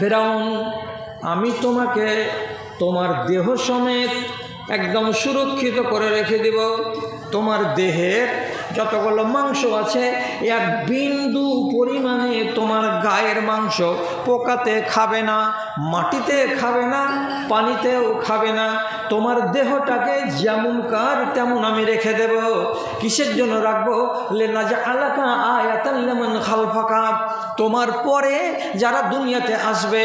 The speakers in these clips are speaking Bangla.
ফেরাউন আমি তোমাকে তোমার দেহ সমেত একদম সুরক্ষিত করে রেখে দেব। তোমার দেহের যতগুলো মাংস আছে এক বিন্দু পরিমাণে তোমার গায়ের মাংস পোকাতে খাবে না, মাটিতে খাবে না, পানিতেও খাবে না। তোমার দেহটাকে যেমনকার তেমন আমি রেখে দেব। কিসের জন্য রাখবো? লিনাজআলাকা আয়াতান লিমান খালফাকা। তোমার পরে যারা দুনিয়াতে আসবে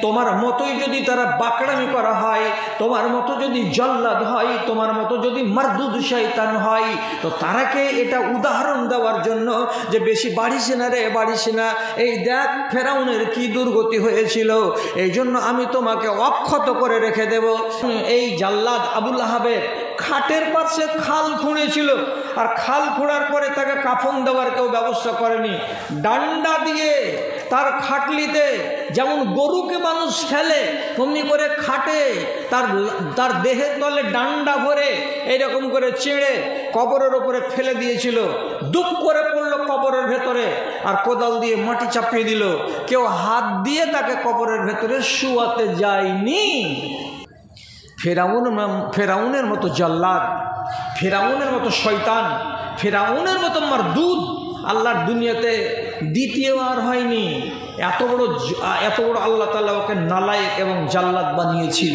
তোমার মতোই যদি তারা বাকড়ামি করা হয়, তোমার মতো যদি জল্লাদ হয়, তোমার মতো যদি মারদুদ শয়তান হয়, তো তারাকে এটা উদাহরণ দেওয়ার জন্য যে বেশি বাড়িস না রে, বাড়িস না, এই দেখ ফেরাউনের কি দুর্গতি হয়েছিল, এই জন্য আমি তোমাকে অক্ষত করে রেখে দেব। এই জাল্লাদ আবুল আহাবের খাটের পাশে খাল খুঁড়েছিল, আর খাল খোঁড়ার পরে তাকে কাফন দেওয়ার কেউ ব্যবস্থা করেনি। ডান্ডা দিয়ে তার খাটলিতে যেমন গরুকে মানুষ ফেলে তেমনি করে খাটে তার দেহের তলে ডান্ডা ভরে এইরকম করে চেড়ে কবরের ওপরে ফেলে দিয়েছিল। দুপ করে পড়লো কবরের ভেতরে, আর কোদাল দিয়ে মাটি চাপিয়ে দিল। কেউ হাত দিয়ে তাকে কবরের ভেতরে শুয়াতে যায়নি। ফেরাউনের মতো জল্লাদ, ফেরাউনের মতো শয়তান, ফেরাউনের মতো মারদুদ আল্লাহর দুনিয়াতে দ্বিতীয় আর হয়নি। এত বড় আল্লাহ তাআলা ওকে নালায়েক এবং জাল্লাদ বানিয়েছিল।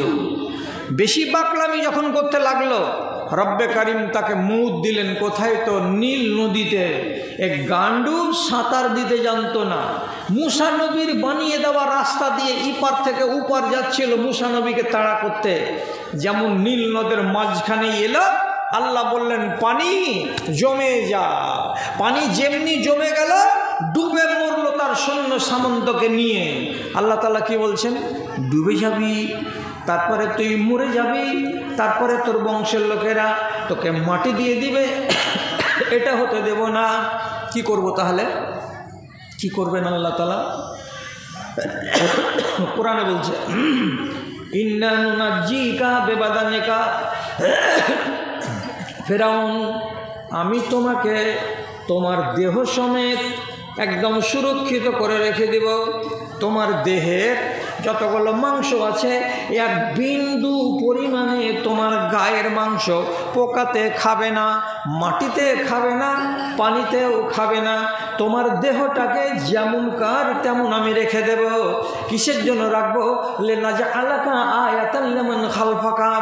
বেশি বাকলামি যখন করতে লাগলো, রব্বে কারিম তাকে মুদ দিলেন কোথায়? তো নীল নদীতে। এক গান্ডু সাঁতার দিতে জানতো না। মুসা নবীর বানিয়ে দেওয়া রাস্তা দিয়ে ইপার থেকে উপার যাচ্ছিল মুসা নবীকে তাড়া করতে। যেমন নীল নদের মাঝখানে এলো, আল্লাহ বললেন পানি জমে যা। পানি যেমনি জমে গেল, ডুবে মরলো তার সৈন্য সামন্তকে নিয়ে। আল্লাহ তাআলা কি বলছেন? ডুবে যাবি, তারপরে তুই মরে যাবি, তারপরে তোর বংশের লোকেরা তোকে মাটি দিয়ে দিবে, এটা হতে দেব না। কি করব তাহলে? কি করবেন আল্লাহ তাআলা? কোরআনে বলছে ইন্না নুনাজ্জিকা বিবাদানিকা। ফেরাউন আমি তোমাকে তোমার দেহ সমেত একদম সুরক্ষিত করে রেখে দেব। তোমার দেহের যতগুলো মাংস আছে এক বিন্দু পরিমাণে তোমার গায়ের মাংস পোকাতে খাবে না, মাটিতে খাবে না, পানিতেও খাবে না। তোমার দেহটাকে যেমনকার তেমন আমি রেখে দেব। কিসের জন্য রাখবো? লিনাজআলাকা আয়াতান লিমান খালফাকা।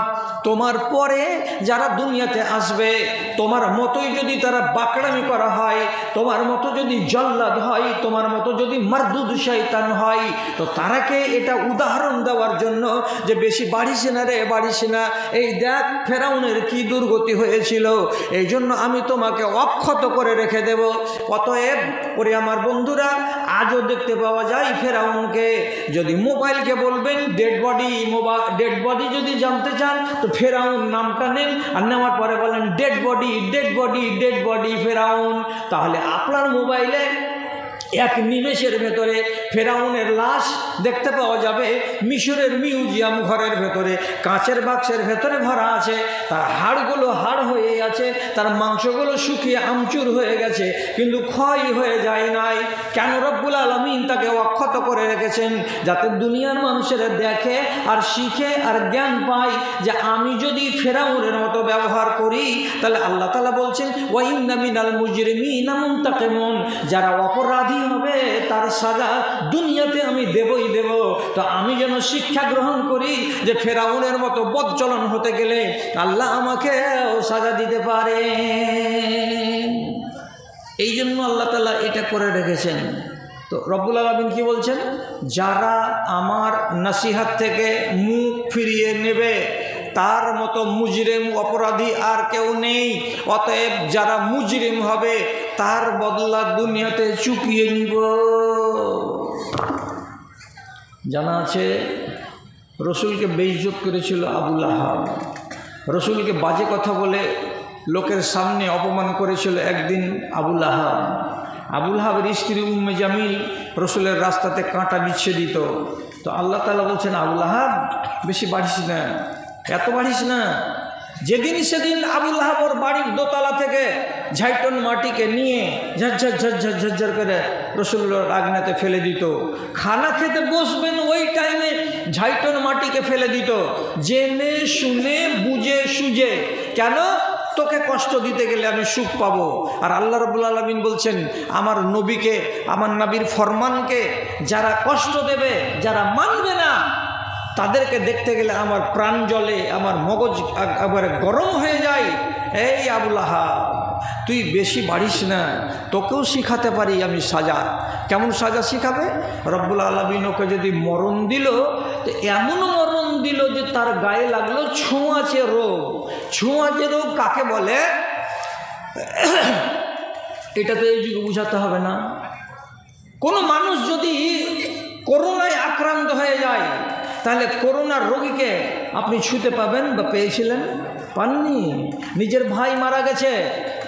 তোমার পরে যারা দুনিয়াতে আসবে তোমার মতোই যদি তারা বাকড়ামি করা হয়, তোমার মতো যদি জল্লাদ হয়, তোমার মতো যদি মারদুদ শয়তান হয়, তো তারাকে এটা উদাহরণ দেওয়ার জন্য যে বেশি বাড়িস না রে, বাড়িস না, এই দেখ ফেরাউনের কি দুর্গতি হয়েছিল, এই জন্য আমি তোমাকে অক্ষত করে রেখে দেব। অতএব ওরে আমার বন্ধুরা, আজও দেখতে পাওয়া যায় ফেরাউনকে। যদি মোবাইলকে বলবেন ডেড বডি যদি জানতে চান তো ফেরাউন নামটা নেন, আর নেওয়ার পরে বলেন ডেড বডি ফেরাউন। তাহলে আপনার মোবাইলে এক নিমেষের ভেতরে ফেরাউনের লাশ দেখতে পাওয়া যাবে। মিশরের মিউজিয়াম ঘরের ভেতরে কাঁচের বাক্সের ভেতরে ভরা আছে। তার হাড়গুলো হাড় হয়ে আছে, তার মাংসগুলো শুকিয়ে আমচুর হয়ে গেছে, কিন্তু ক্ষয় হয়ে যায় নাই। কেন? রব্বুল আলামিন তাকে অক্ষত করে রেখেছেন, যাতে দুনিয়ার মানুষেরা দেখে আর শিখে আর জ্ঞান পায় যে আমি যদি ফেরাউনের মতো ব্যবহার করি তাহলে আল্লাহ তাআলা বলছেন ওয়া ইন্না মিনাল মুজরিমিনা মুনতাকিমুন। যারা অপরাধী হবে তার সাজা দুনিয়াতে আমি দেবই দেব। তো আমি যেন শিক্ষা গ্রহণ করি যে ফেরাউনের মতো বদচলন হতে গেলে আল্লাহ আমাকে সাজা দিতে পারে। এই জন্য আল্লাহ তাআলা এটা করে রেখেছেন। তো রব্বুল আলামিন কি বলছেন? যারা আমার নসিহত থেকে মুখ ফিরিয়ে নেবে তার মতো মুজরিম অপরাধী আর কেউ নেই। অতএব যারা মুজরিম হবে তার বদলা দুনিয়াতে চুকিয়ে নিব। জানা আছে রসুলকে বেইজ্জত করেছিল আবুল আহাব। রসুলকে বাজে কথা বলে লোকের সামনে অপমান করেছিল একদিন আবুল আহাব। আবুল আহাবের স্ত্রী উম্মে জামিল রসুলের রাস্তাতে কাঁটা বিছিয়ে দিত। তো আল্লাহ তাআলা বলছেন আবুল আহাব বেশি বাড়িস না, এত বাড়িস না। যেদিন সেদিন আবুল আহাব ওর বাড়ির দোতলা থেকে ঝাইটন মাটিকে নিয়ে ঝরঝর করে রসুলের আগুনেতে ফেলে দিত। খানা খেতে বসবেন ওই ঝাইটন মাটিকে ফেলে দিত, জেনে শুনে বুঝে সুঝে। কেন? তোকে কষ্ট দিতে গেলে আমি সুখ পাবো। আর আল্লাহ রাব্বুল আলামিন বলছেন, আমার নবীকে, আমার নবীর ফরমানকে যারা কষ্ট দেবে, যারা মানবে না, তাদেরকে দেখতে গেলে আমার প্রাণ জ্বলে, আমার মগজ একবারে গরম হয়ে যায়। এই আবুল আহাব, তুই বেশি বাড়িস না, তোকেও শিখাতে পারি আমি সাজা। কেমন সাজা শিখাবে? রব্বুল আলামিন ওকে যদি মরণ দিল, তো এমন মরণ দিল যে তার গায়ে লাগলো ছোঁয়াচে রোগ। ছোঁয়াচে রোগ কাকে বলে? এটা তো এই যুগে বুঝাতে হবে না। কোনো মানুষ যদি করোনায় আক্রান্ত হয়ে যায়, তাহলে করোনার রোগীকে আপনি ছুঁতে পাবেন বা পেয়েছিলেন? পাননি। নিজের ভাই মারা গেছে,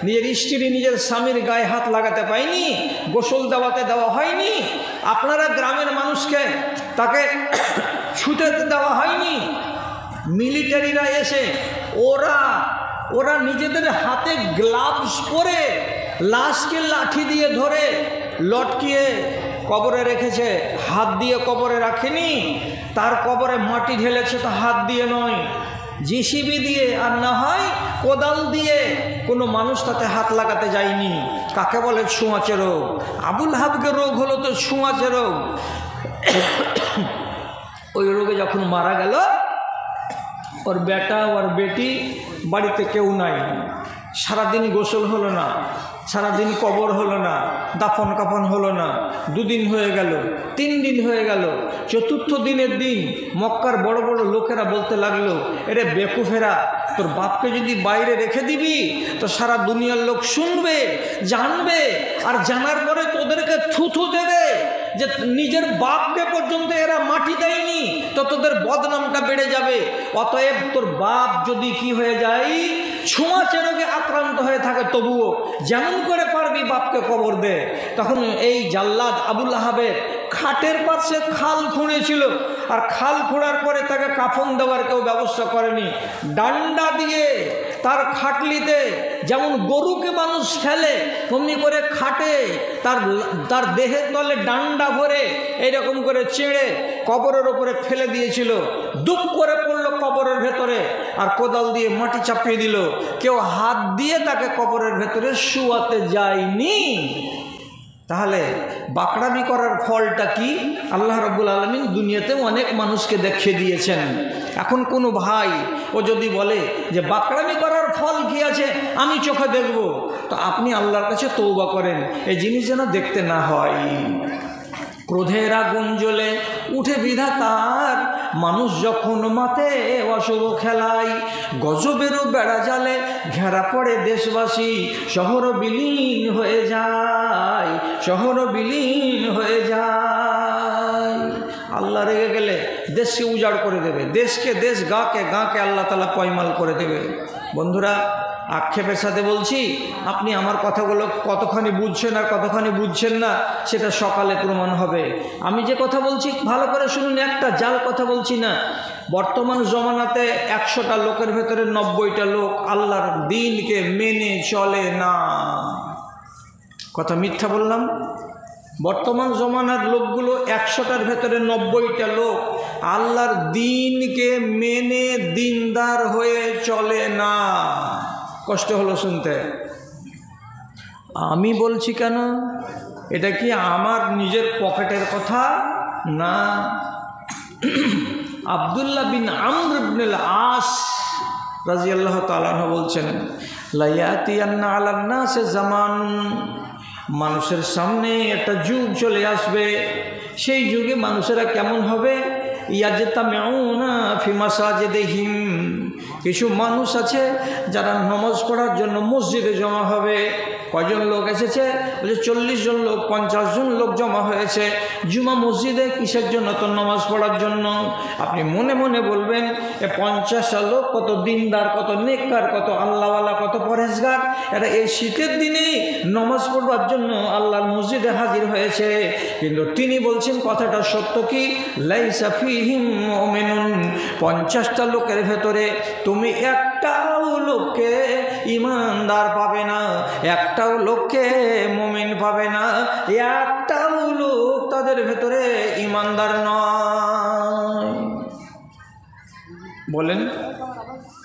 নিজের স্ত্রী নিজের স্বামীর গায়ে হাত লাগাতে পায়নি, গোসল দেওয়া হয়নি। আপনারা গ্রামের মানুষকে তাকে ছুঁতে দেওয়া হয়নি। মিলিটারিরা এসে ওরা নিজেদের হাতে গ্লাভস পরে লাশকে লাঠি দিয়ে ধরে লটকিয়ে কবরে রেখেছে, হাত দিয়ে কবরে রাখেনি। তার কবরে মাটি ঢেলেছে তো হাত দিয়ে নয়, জিসিবি দিয়ে, আর না হয় কোদাল দিয়ে। কোনো মানুষ তাতে হাত লাগাতে যায়নি। কাকে বলে? ছোঁয়াচে রোগ। আবুল হাবকে রোগ হলো তো ছোঁয়াচে রোগ। ওই রোগে যখন মারা গেল, ওর বেটা ওর বেটি বাড়িতে কেউ নাই। সারাদিন গোসল হলো না, সারাদিন কবর হলো না, দাফন কাফন হলো না। 2 দিন হয়ে গেল, 3 দিন হয়ে গেল। 4র্থ দিনের দিন মক্কার বড় বড় লোকেরা বলতে লাগলো, এরে বেকুফেরা, তোর বাপকে যদি বাইরে রেখে দিবি তো সারা দুনিয়ার লোক শুনবে, জানবে, আর জানার পরে তোদেরকে থুথু দেবে যে নিজের বাপকে পর্যন্ত এরা মাটি দেয়নি, তো তোদের বদনামটা বেড়ে যাবে। অতএব তোর বাপ যদি কি হয়ে যায়, ছোঁয়াচে রোগে আক্রান্ত হয়ে থাকে, তবুও যেমন করে পারবি বাপকে কবর দে। তখন এই জাল্লাদ আবুল আহাবের খাটের পাশে খাল খুঁড়েছিল, আর খাল খোঁড়ার পরে তাকে কাফন দেওয়ার কেউ ব্যবস্থা করেনি। ডান্ডা দিয়ে তার খাটলিতে, যেমন গরুকে মানুষ ফেলে অমনি করে খাটে তার দেহের তলে ডান্ডা ভরে এইরকম করে চেড়ে কবরের ওপরে ফেলে দিয়েছিল। দুপ করে পড়লো কবরের ভেতরে, আর কোদাল দিয়ে মাটি চাপিয়ে দিল। কেউ হাত দিয়ে তাকে কবরের ভেতরে শুয়াতে যায়নি। তাহলে বাকড়ামি করার ফলটা কি? আল্লাহ রাব্বুল আলামিন দুনিয়াতে অনেক মানুষকে দেখিয়ে দিয়েছেন। এখন কোনো ভাই ও যদি বলে যে বাকড়ামি করার ফল কি আছে, আমি চোখে দেখব, তো আপনি আল্লাহর কাছে তওবা করেন, এই জিনিস যেন দেখতে না হয়। ক্রোধের আগুন জ্বলে উঠে বিধাতার, মানুষ যখন মাতে অশুভ খেলায়, গজবেরও বেড়া জালে ঘেরা পড়ে দেশবাসী, শহর বিলীন হয়ে যায়, শহর বিলীন হয়ে যায়। আল্লাহ রেগে গেলে দেশকে উজাড় করে দেবে, দেশকে দেশ, গাঁকে গাঁকে আল্লাহ তাআলা পয়মাল করে দেবে। বন্ধুরা, আক্ষেপের সাথে বলছি, আপনি আমার কথাগুলো কতখানি বুঝছেন আর কতখানি বুঝছেন না সেটা সকালে প্রমাণ হবে। আমি যে কথা বলছি ভালো করে শুনুন, একটা জাল কথা বলছি না। বর্তমান জমানাতে 100টা লোকের ভেতরে 90টা লোক আল্লাহর দ্বীনকে মেনে চলে না। কথা মিথ্যা বললাম? বর্তমান জমানার লোকগুলো 100টার ভেতরে 90টা লোক আল্লাহর দ্বীনকে মেনে দিনদার হয়ে চলে না। কষ্ট হলো শুনতে। আমি বলছি কেন? এটা কি আমার নিজের পকেটের কথা না। আব্দুল্লাহ বিন আমর ইবনুল আস রাদিয়াল্লাহু তাআলা আনহু বলছেন, লা ইয়াতিয়ান্না আলান নাসি জামান, মানুষের সামনে একটা যুগ চলে আসবে। সেই যুগে মানুষেরা কেমন হবে? ইয়াজতামিউনা ফি মাসাজিদিহিম, কিছু মানুষ আছে যারা নামাজ পড়ার জন্য মসজিদে জমা হবে। কয়জন লোক এসেছে? বলে 40 জন লোক, 50 জন লোক জমা হয়েছে জুমা মসজিদে। কিসের জন্য? তো নামাজ পড়ার জন্য। আপনি মনে মনে বলবেন, এ 50টা লোক কত দিনদার, কত নেককার, কত আল্লাহওয়ালা, কত পরহেজগার, এরা এই শীতের দিনেই নামাজ পড়বার জন্য আল্লাহর মসজিদে হাজির হয়েছে। কিন্তু তিনি বলছেন কথাটা সত্য কি? লাইসা ফীহিম মুমিনুন, 50টা লোকের ভেতরে তুমি একটাও লোককে ইমানদার পাবে না, একটাও লোককে মুমিন পাবে না, একটাও লোক তাদের ভেতরে ইমানদার নয়। বলেন,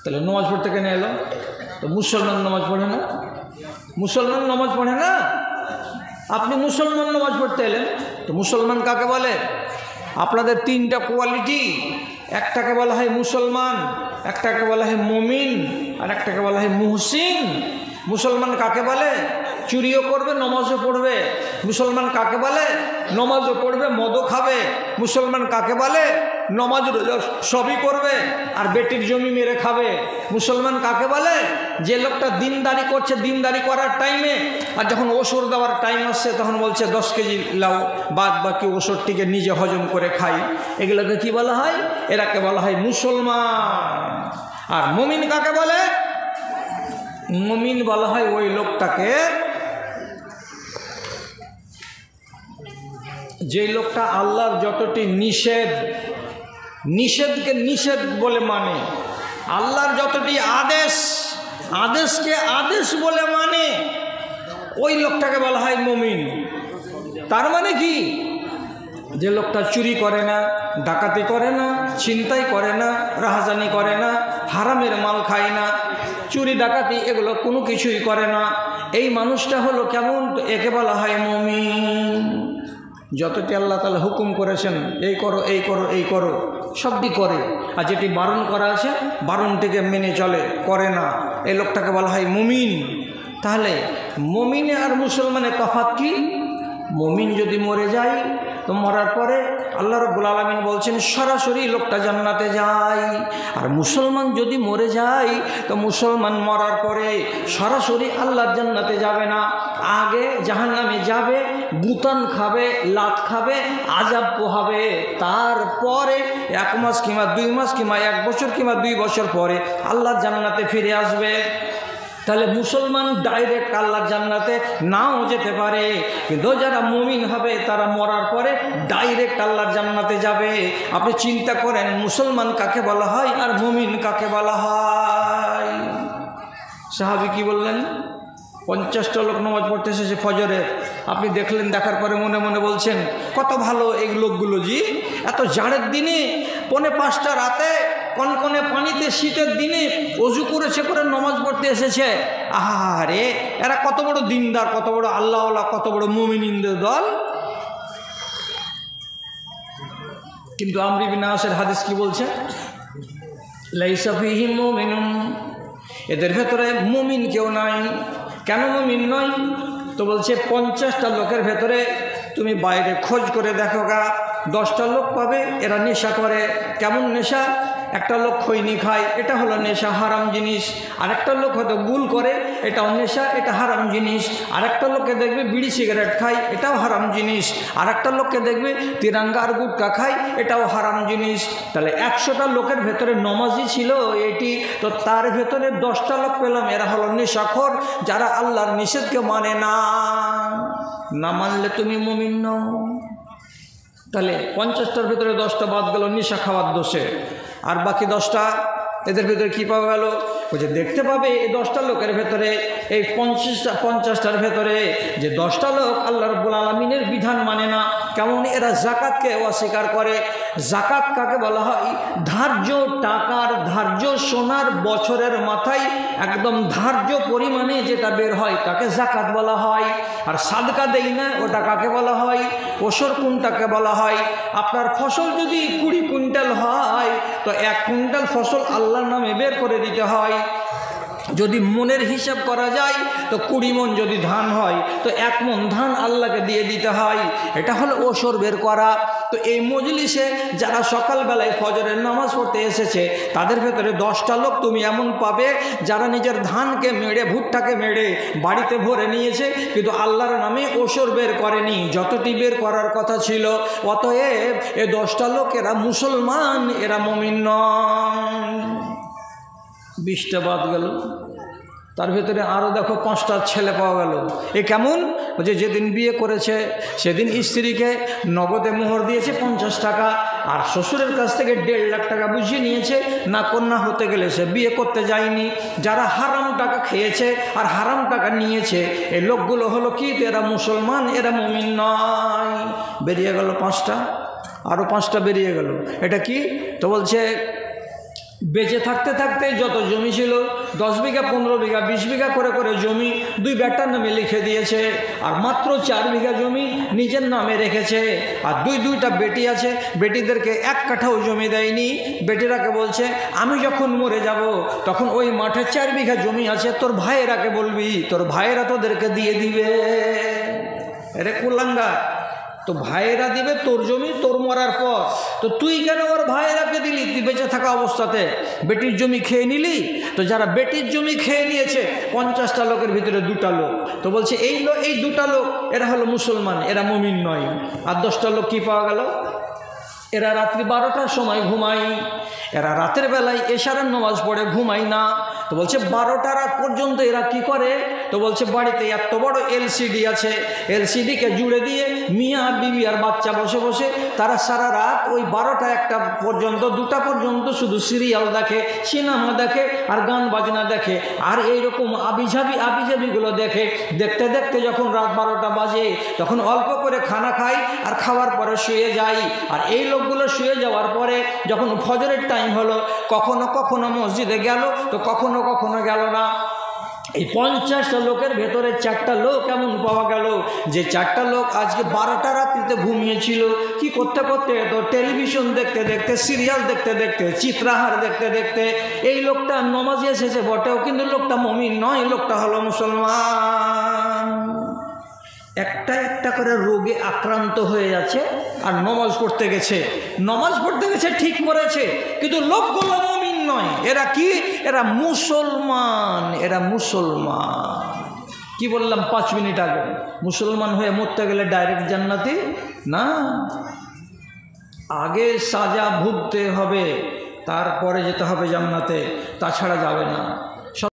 তাহলে নামাজ পড়তে কেন এলো? তো মুসলমান নামাজ পড়ে না, মুসলমান নামাজ পড়ে না, আপনি মুসলমান নামাজ পড়তে এলেন। তো মুসলমান কাকে বলে? আপনাদের তিনটা কোয়ালিটি, একটাকে বলা হয় মুসলমান, একটাকে বলা হয় মুমিন, আর একটাকে বলা হয় মুহসিন। মুসলমান কাকে বলে? চুরিও করবে, নামাজও পড়বে। মুসলমান কাকে বলে? নামাজও পড়বে, মদও খাবে। মুসলমান কাকে বলে? নামাজ রোজা সবই করবে আর বেটির জমি মেরে খাবে। মুসলমান কাকে বলে? যে লোকটা দিনদারি করছে, দিনদারি করার টাইমে আর যখন ওষুধ দেওয়ার টাইম আসছে তখন বলছে 10 কেজি লাও, বাদ বাকি ওষুধটিকে নিজে হজম করে খাই। এগুলোকে কি বলা হয়? এরাকে বলা হয় মুসলমান। আর মুমিন কাকে বলে? মুমিন বলা হয় ওই লোকটাকে যে লোকটা আল্লাহর যতটি নিষেধকে নিষেধ বলে মানে, আল্লাহর যতটি আদেশকে আদেশ বলে মানে, ওই লোকটাকে বলা হয় মুমিন। তার মানে কি? যে লোকটা চুরি করে না, ডাকাতি করে না, ছিনতাই করে না, রাহাজানি করে না, হারামের মাল খায় না, চুরি ডাকাতি এগুলো কোনো কিছুই করে না, এই মানুষটা হলো কেমন? তো একে বলা হয় মুমিন। যতটি আল্লাহ তাআলা হুকুম করেছেন এই করো এই করো এই করো সবটি করে, আর যেটি বারণ করা আছে বারণটিকে মেনে চলে, করে না, এই লোকটাকে বলা হয় মুমিন। তাহলে মুমিনে আর মুসলমানের তফাৎ কি? মুমিন যদি মরে যায় তো মরার পরে আল্লাহ রাব্বুল আলামিন বলছেন সরাসরি লোকটা জান্নাতে যায়। আর মুসলমান যদি মরে যায় তো মুসলমান মরার পরে সরাসরি আল্লাহর জান্নাতে যাবে না, আগে জাহান্নামে যাবে, বুতান খাবে, লাত খাবে, আযাব পোহাবে, তারপরে 1 মাস কিংবা 2 মাস কিংবা 1 বছর কিংবা 2 বছর পরে আল্লাহর জান্নাতে ফিরে আসবে। তাহলে মুসলমান ডাইরেক্ট আল্লাহর জান্নাতে নাও যেতে পারে, কিন্তু যারা মুমিন হবে তারা মরার পরে ডাইরেক্ট আল্লাহর জান্নাতে যাবে। আপনি চিন্তা করেন মুসলমান কাকে বলা হয় আর মুমিন কাকে বলা হয়? সাহাবী কি বললেন? 50টা লোক নামাজ পড়তে এসেছে ফজরের, আপনি দেখলেন, দেখার পরে মনে মনে বলছেন কত ভালো এই লোকগুলো, জি এত জাড়ের দিনে 4:45 রাতে কনকনে পানিতে শীতের দিনে অজু করেছে করে নামাজ পড়তে এসেছে। আহারে, এরা কত বড় দিনদার, কত বড় আল্লাহওয়ালা, কত বড় মুমিনদের দল। কিন্তু আমর ইবনে আসের হাদিস কি বলছে? লাইসা ফীহিম মুমিনুন, এদের ভেতরে মুমিন কেউ নাই। কেন মুমিন নয়? তো বলছে 50টা লোকের ভেতরে তুমি বাইরে খোঁজ করে দেখো গা, 10টা লোক পাবে এরা নেশা করে। কেমন নেশা? একটা লোক খৈনি খায়, এটা হলো নেশা, হারাম জিনিস। আরেকটা লোক হয়তো গুল করে, এটাও নেশা, এটা হারাম জিনিস। আরেকটা লোককে দেখবে বিড়ি সিগারেট খায়, এটাও হারাম জিনিস। আরেকটা লোককে দেখবে তিরাঙ্গা আর গুটকা খায়, এটাও হারাম জিনিস। তাহলে 100টা লোকের ভেতরে নমাজি ছিল এটি, তো তার ভেতরে 10টা লোক পেলাম এরা হলো নেশাখোর, যারা আল্লাহর নিষেধকে মানে না। না মানলে তুমি মুমিন নও। তাহলে 50টার ভেতরে 10টা বাদ গেল নেশা খাওয়ার দোষে, আর বাকি 10টা এদের ভেতরে কী পাওয়া গেল? বলছে দেখতে পাবে এই 10টা লোকের ভেতরে, এই 50টার ভেতরে যে 10টা লোক আল্লাহ রাব্বুল আলামিনের বিধান মানে না। কেমন? এরা জাকাতকে অস্বীকার করে। জাকাত কাকে বলা হয়? ধার্য টাকার, ধার্য সোনার বছরের মাথায় একদম ধার্য পরিমাণে যেটা বের হয় তাকে জাকাত বলা হয়। আর সাদকা দেই না, ওটা কাকে বলা হয়? ওসর কোনটাকে বলা হয়? আপনার ফসল যদি 20 কুইন্টাল হয় তো 1 কুইন্টাল ফসল আল্লাহর নামে বের করে দিতে হয়। যদি মনের হিসাব করা যায় তো 20 মণ যদি ধান হয় তো 1 মণ ধান আল্লাহকে দিয়ে দিতে হয়। এটা হলো ওসর বের করা। তো এই মজলিসে যারা সকালবেলায় ফজরের নামাজ পড়তে এসেছে তাদের ভেতরে 10টা লোক তুমি এমন পাবে যারা নিজের ধানকে মেড়ে, ভুট্টাকে মেড়ে বাড়িতে ভরে নিয়েছে, কিন্তু আল্লাহর নামে ওসর বের করেনি, যতটি বের করার কথা ছিল। অতএব এই 10টা লোক এরা মুসলমান, এরা মুমিন নয়। 20টা বাদ গেল, তার ভেতরে আরও দেখো 5টা ছেলে পাওয়া গেল। এ কেমন? যে যেদিন বিয়ে করেছে সেদিন স্ত্রীকে নগদে মোহর দিয়েছে 50 টাকা, আর শ্বশুরের কাছ থেকে 1.5 লাখ টাকা বুঝিয়ে নিয়েছে, না কন্যা হতে গেলে সে বিয়ে করতে যায়নি। যারা হারাম টাকা খেয়েছে আর হারাম টাকা নিয়েছে এই লোকগুলো হলো কি? এরা মুসলমান, এরা মুমিন নয়। বেরিয়ে গেল 5টা, আরও 5টা বেরিয়ে গেল। এটা কি? তো বলছে বেঁচে থাকতে থাকতে যত জমি ছিল 10 বিঘা 15 বিঘা 20 বিঘা করে করে জমি দুই বেটার নামে লিখে দিয়েছে, আর মাত্র 4 বিঘা জমি নিজের নামে রেখেছে। আর দুইটা বেটি আছে, বেটিদেরকে 1 কাঠাও জমি দেয়নি। বেটিরাকে বলছে আমি যখন মরে যাব তখন ওই মাঠে 4 বিঘা জমি আছে, তোর ভাইয়েরাকে বলবি, তোর ভাইয়েরা তোদেরকে দিয়ে দিবে। আরে কুলাঙ্গা, তো ভাইয়েরা দিবে তোর জমি তোর মরার পর, তো তুই কেন ওর ভাইয়েরাকে দিলি? তুই বেঁচে থাকা অবস্থাতে বেটির জমি খেয়ে নিলি। তো যারা বেটির জমি খেয়ে নিয়েছে 50টা লোকের ভিতরে 2টা লোক, তো বলছে এই 2টা লোক এরা হলো মুসলমান, এরা মুমিন নয়। আর 10টা লোক কি পাওয়া গেল? এরা রাত্রি 12টার সময় ঘুমায়, এরা রাতের বেলায় এশারের নামাজ পড়ে ঘুমায় না। তো বলছে 12টা রাত পর্যন্ত এরা কি করে? তো বলছে বাড়িতে এত বড় এলসিডি আছে, এলসিডিকে জুড়ে দিয়ে মিয়া আর বিবি আর বাচ্চা বসে বসে তারা সারা রাত ওই 12টা 1টা পর্যন্ত 2টা পর্যন্ত শুধু সিরিয়াল দেখে, সিনেমা দেখে আর গান বাজনা দেখে, আর এইরকম আবিজাবিগুলো দেখে। দেখতে দেখতে যখন রাত 12টা বাজে তখন অল্প করে খানা খাই আর খাওয়ার পরে শুয়ে যাই। আর এই লোকগুলো শুয়ে যাওয়ার পরে যখন ফজরের টাইম হলো কখনো কখনো মসজিদে গেল, তো কখনো কখনো গেল না। এই 50টা লোকের ভেতরে 4টা লোক এমন পাওয়া গেল যে 4টা লোক আজকে 12টা রাত্রিতে ঘুমিয়েছিল। কি করতে করতে? তো টেলিভিশন দেখতে দেখতে, সিরিয়াল দেখতে দেখতে, চিত্রাহার দেখতে দেখতে। এই লোকটা নমাজে এসেছে বটেও, কিন্তু লোকটা মুমিন নয়, লোকটা হলো মুসলমান। একটা করে রোগে আক্রান্ত হয়ে যাচ্ছে আর নমাজ পড়তে গেছে ঠিক করেছে, কিন্তু লোকগুলো মুমিন নয়। এরা কি? এরা মুসলমান। কি বললাম 5 মিনিট আগে? মুসলমান হয়ে মরতে গেলে ডাইরেক্ট জান্নাতি না, আগে সাজা ভুগতে হবে, তারপরে যেতে হবে জান্নাতে, তাছাড়া যাবে না।